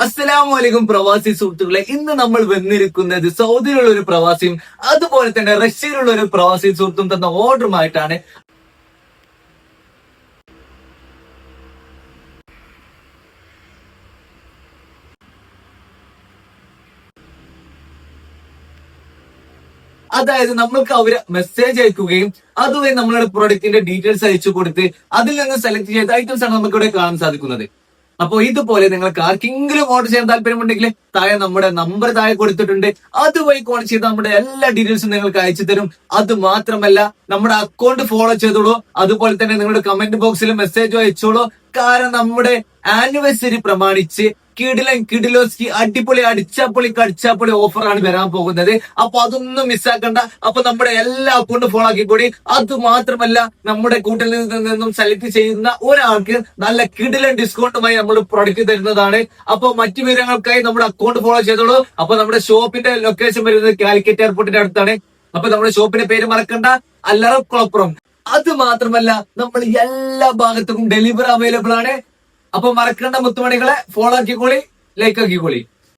അസ്സലാമലൈക്കും പ്രവാസി സുഹൃത്തുക്കളെ, ഇന്ന് നമ്മൾ വന്നിരിക്കുന്നത് സൗദിയിലുള്ള ഒരു പ്രവാസിയും അതുപോലെ തന്നെ റഷ്യയിലുള്ള ഒരു പ്രവാസി സുഹൃത്തും തന്ന ഓർഡറുമായിട്ടാണ്. അതായത് നമ്മൾക്ക് അവര് മെസ്സേജ് അയക്കുകയും അതുവഴി നമ്മളുടെ പ്രൊഡക്റ്റിന്റെ ഡീറ്റെയിൽസ് അയച്ചു കൊടുത്ത് അതിൽ നിന്ന് സെലക്ട് ചെയ്ത ഐറ്റംസ് ആണ് നമുക്ക് ഇവിടെ കാണാൻ സാധിക്കുന്നത്. അപ്പൊ ഇതുപോലെ നിങ്ങൾക്ക് ആർക്കെങ്കിലും ഓർഡർ ചെയ്യാൻ താല്പര്യമുണ്ടെങ്കിൽ താഴെ നമ്മുടെ നമ്പർ താഴെ കൊടുത്തിട്ടുണ്ട്. അതുവഴി കോൾ ചെയ്ത് നമ്മുടെ എല്ലാ ഡീറ്റെയിൽസും നിങ്ങൾക്ക് അയച്ചു തരും. അത് മാത്രമല്ല, നമ്മുടെ അക്കൗണ്ട് ഫോളോ ചെയ്തോളൂ. അതുപോലെ തന്നെ നിങ്ങളുടെ കമന്റ് ബോക്സിൽ മെസ്സേജ് അയച്ചോളൂ. കാരണം നമ്മുടെ ആനിവേഴ്സറി പ്രമാണിച്ച് കിഡിലോസ്കി അടിപൊളി കടിച്ചാപ്പൊളി ഓഫറാണ് വരാൻ പോകുന്നത്. അപ്പൊ അതൊന്നും മിസ്സാക്കണ്ട. അപ്പൊ നമ്മുടെ എല്ലാ അക്കൗണ്ടും ഫോളോ ആക്കിക്കൂടി. അത് മാത്രമല്ല, നമ്മുടെ കൂട്ടിൽ നിന്നും സെലക്ട് ചെയ്യുന്ന ഒരാൾക്ക് നല്ല കിഡിലൻ ഡിസ്കൗണ്ടുമായി നമ്മൾ പ്രൊഡക്റ്റ് തരുന്നതാണ്. അപ്പൊ മറ്റു വിവരങ്ങൾക്കായി നമ്മുടെ അക്കൗണ്ട് ഫോളോ ചെയ്തോളൂ. അപ്പൊ നമ്മുടെ ഷോപ്പിന്റെ ലൊക്കേഷൻ വരുന്നത് കാലിക്കറ്റ് എയർപോർട്ടിന്റെ അടുത്താണ്. അപ്പൊ നമ്മുടെ ഷോപ്പിന്റെ പേര് മറക്കണ്ട, അല്ലറക്കുളപ്പുറം. അത് മാത്രമല്ല, നമ്മൾ എല്ലാ ഭാഗത്തും ഡെലിവറി അവൈലബിൾ ആണ്. അപ്പൊ മറക്കേണ്ട മുത്തുമണികളെ ഫോളോ ആക്കിക്കോളി, ലൈക്ക് ആക്കിക്കോളി.